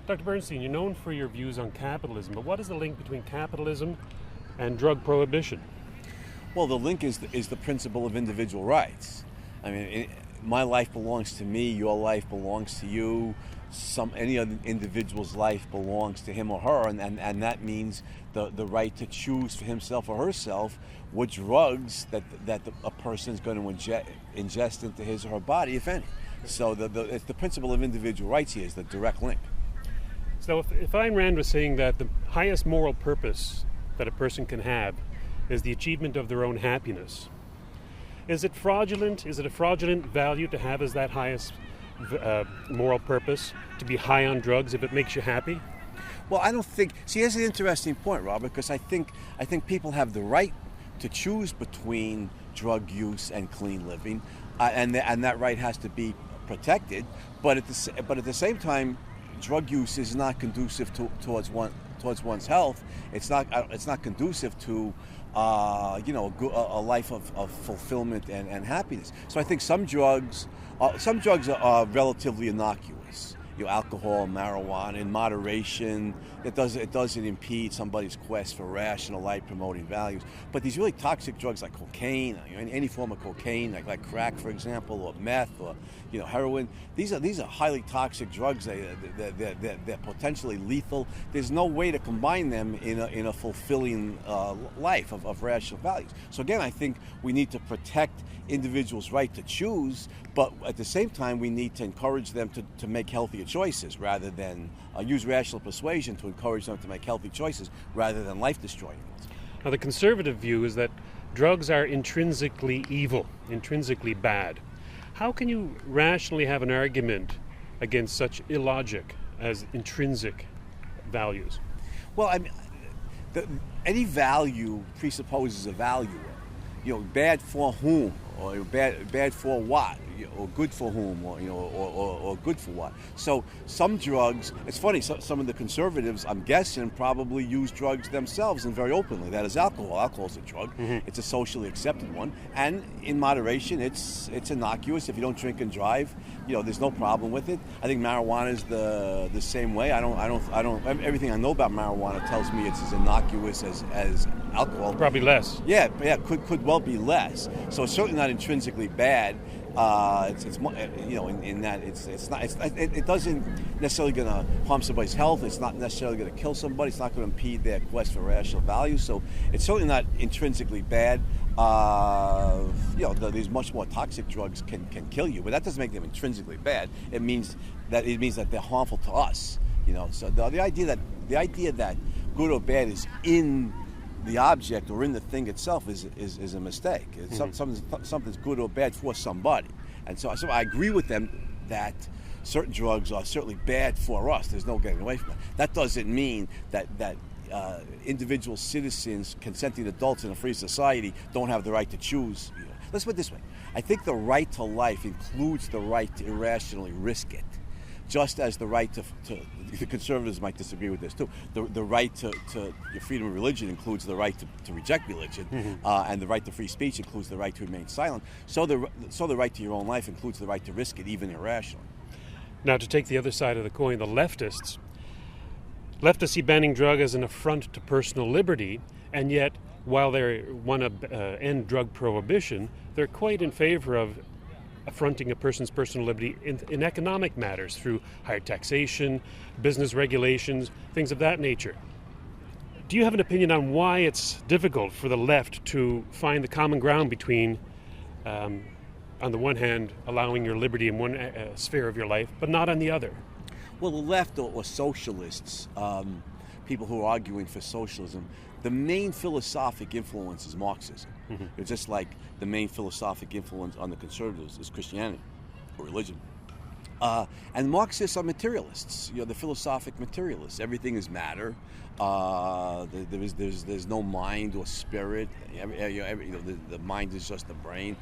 Dr. Bernstein, you're known for your views on capitalism, but what is the link between capitalism and drug prohibition? Well, the link is the principle of individual rights. I mean, my life belongs to me, your life belongs to you, any other individual's life belongs to him or her, and that means the right to choose for himself or herself what drugs that a person is going to ingest into his or her body, if any. So it's the principle of individual rights here is the direct link. So if Ayn Rand was saying that the highest moral purpose that a person can have is the achievement of their own happiness, is it fraudulent? Is it a fraudulent value to have as that highest moral purpose, to be high on drugs if it makes you happy? Well, I don't think. See, here's an interesting point, Robert, because I think people have the right to choose between drug use and clean living, and that right has to be protected. But at the same time, drug use is not conducive towards one's health. It's not conducive to a life of fulfillment and happiness. So I think some drugs are relatively innocuous. Alcohol, marijuana, in moderation. It doesn't impede somebody's quest for rational, life-promoting values. But these really toxic drugs like cocaine, any form of cocaine, like crack, for example, or meth, or heroin. These are highly toxic drugs. They're potentially lethal. There's no way to combine them in a fulfilling life of rational values. So again, I think we need to protect individuals' right to choose, but at the same time, we need to encourage them to make healthier choices rather than use rational persuasion to encourage them to make healthy choices rather than life-destroying ones. Now, the conservative view is that drugs are intrinsically evil, intrinsically bad. How can you rationally have an argument against such illogic as intrinsic values? Well, I mean, any value presupposes a valuer. Bad for whom, or bad for what, or good for whom, or good for what. So some drugs, it's funny, some of the conservatives, I'm guessing, probably use drugs themselves and very openly. That is alcohol. Alcohol is a drug. Mm-hmm. It's a socially accepted one, and in moderation, it's innocuous. If you don't drink and drive, there's no problem with it. I think marijuana is the same way. I don't. Everything I know about marijuana tells me it's as innocuous as alcohol. Probably less. Yeah, could well be less. So it's certainly not intrinsically bad. In that it doesn't necessarily going to harm somebody's health. It's not necessarily going to kill somebody. It's not going to impede their quest for rational values. So it's certainly not intrinsically bad. These much more toxic drugs can kill you, but that doesn't make them intrinsically bad. It means that they're harmful to us. So the idea that good or bad is in the object or in the thing itself is a mistake. Something's good or bad for somebody. And so I agree with them that certain drugs are certainly bad for us. There's no getting away from it. That doesn't mean that individual citizens, consenting adults in a free society, don't have the right to choose. Let's put it this way. I think the right to life includes the right to irrationally risk it. Just as the right to the conservatives might disagree with this too. The right to your freedom of religion includes the right to reject religion, mm-hmm. And the right to free speech includes the right to remain silent. So the right to your own life includes the right to risk it, even irrationally. Now, to take the other side of the coin, the leftists see banning drug as an affront to personal liberty, and yet, while they want to end drug prohibition, they're quite in favor of affronting a person's personal liberty in economic matters through higher taxation, business regulations, things of that nature. Do you have an opinion on why it's difficult for the left to find the common ground between, on the one hand, allowing your liberty in one sphere of your life, but not on the other? Well, the left or socialists, people who are arguing for socialism, the main philosophic influence is Marxism. Mm-hmm. It's just like the main philosophic influence on the conservatives is Christianity or religion. And Marxists are materialists, the philosophic materialists. Everything is matter. There's no mind or spirit. The mind is just the brain.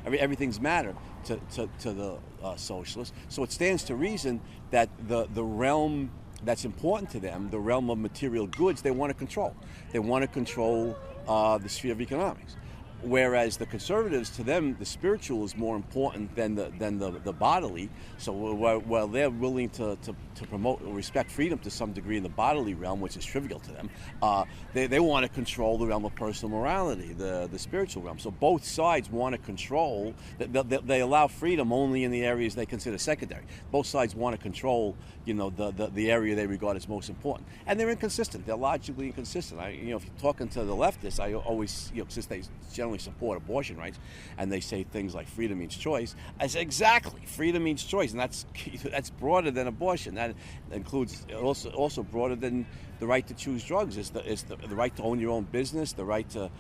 Everything's matter to the socialists. So it stands to reason that the realm that's important to them, the realm of material goods, they want to control. They want to control the sphere of economics. Whereas the conservatives, to them, the spiritual is more important than the bodily. So while they're willing to promote or respect freedom to some degree in the bodily realm, which is trivial to them, they want to control the realm of personal morality, the spiritual realm. So both sides want to control. They allow freedom only in the areas they consider secondary. Both sides want to control, the area they regard as most important, and they're inconsistent. They're logically inconsistent. If you're talking to the leftists, I always, since they generally support abortion rights, and they say things like freedom means choice. I say exactly, freedom means choice, and that's broader than abortion. That includes also broader than the right to choose drugs. It's the right to own your own business, the right to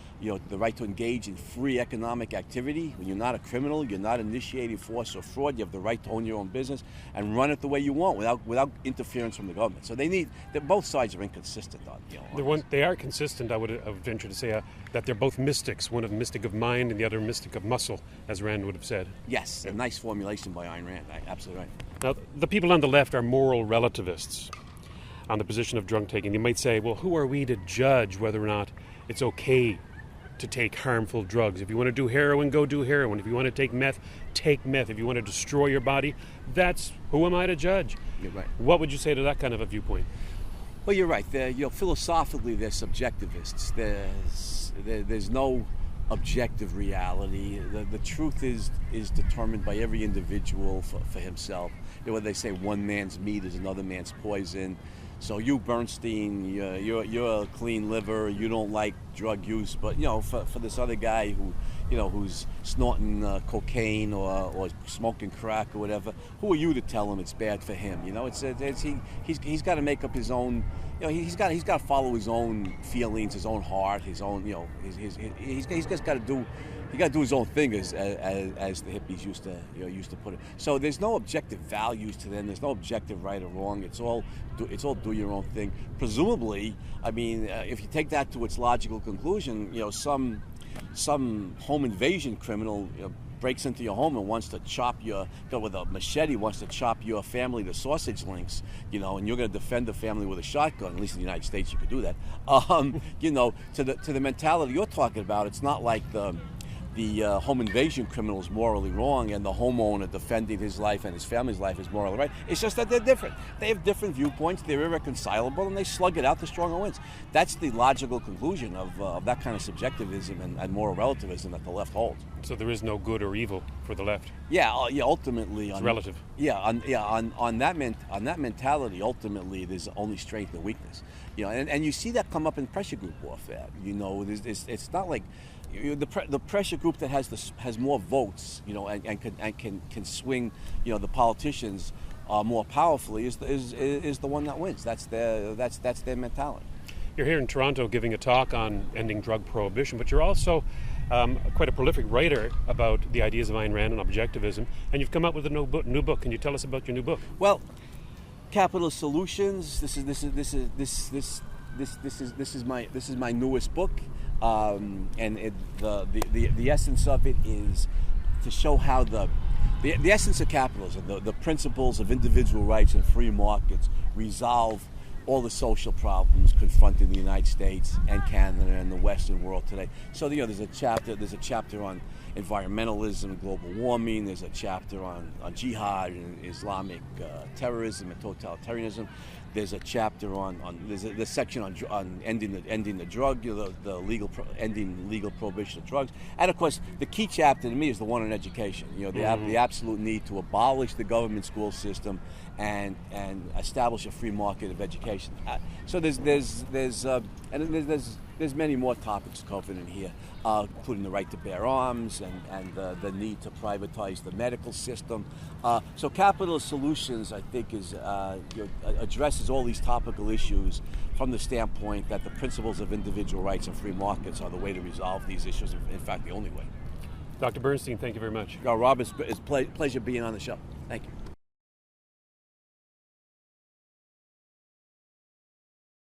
engage in free economic activity. When you're not a criminal, you're not initiating force or fraud. You have the right to own your own business and run it the way you want without interference from the government. So both sides are inconsistent on. They are consistent. I would venture to say that they're both mystics. One a mystic of mind, and the other mystic of muscle, as Rand would have said. Yes, a nice formulation by Ayn Rand. Absolutely right. Now, the people on the left are moral relativists on the position of drug taking. You might say, well, who are we to judge whether or not it's okay to take harmful drugs? If you want to do heroin, go do heroin. If you want to take meth, take meth. If you want to destroy your body, who am I to judge? You're right. What would you say to that kind of a viewpoint? Well, you're right. Philosophically, they're subjectivists. There's no objective reality. The truth is determined by every individual for himself. What they say, one man's meat is another man's poison. So you, Bernstein, you're a clean liver. You don't like drug use, but for this other guy who's snorting cocaine or smoking crack or whatever, who are you to tell him it's bad for him? He's got to make up his own. He's got to follow his own feelings, his own heart, his own. He's just got to do. He got to do his own thing, as the hippies used to put it. So there's no objective values to them. There's no objective right or wrong. It's all do your own thing. Presumably, if you take that to its logical conclusion, some home invasion criminal breaks into your home and wants to with a machete, wants to chop your family to sausage links, and you're going to defend the family with a shotgun. At least in the United States, you could do that. To the mentality you're talking about, it's not like the home invasion criminal is morally wrong and the homeowner defending his life and his family's life is morally right. It's just that they're different. They have different viewpoints. They're irreconcilable, and they slug it out. The stronger wins. That's the logical conclusion of that kind of subjectivism and moral relativism that the left holds. So there is no good or evil for the left. Yeah. Ultimately, it's relative. Yeah. On that mentality, ultimately, there's only strength and weakness. And you see that come up in pressure group warfare. It's not like. The pressure group that has more votes, and can swing, the politicians more powerfully is the one that wins. That's their mentality. You're here in Toronto giving a talk on ending drug prohibition, but you're also quite a prolific writer about the ideas of Ayn Rand and objectivism, and you've come up with a new book. Can you tell us about your new book? Well, Capitalist Solutions. This is my newest book. And the essence of it is to show how the essence of capitalism, the principles of individual rights and free markets resolve all the social problems confronting the United States and Canada and the Western world today. So there's a chapter on environmentalism, global warming. There's a chapter on jihad and Islamic terrorism and totalitarianism. There's a chapter there's a section on ending the drug, ending legal prohibition of drugs, and of course the key chapter to me is the one on education. The absolute need to abolish the government school system and establish a free market of education. So there's many more topics covered in here, including the right to bear arms and the need to privatize the medical system. So Capitalist Solutions, I think, addresses all these topical issues from the standpoint that the principles of individual rights and free markets are the way to resolve these issues. In fact, the only way. Dr. Bernstein, thank you very much. Rob, it's a pleasure being on the show. Thank you.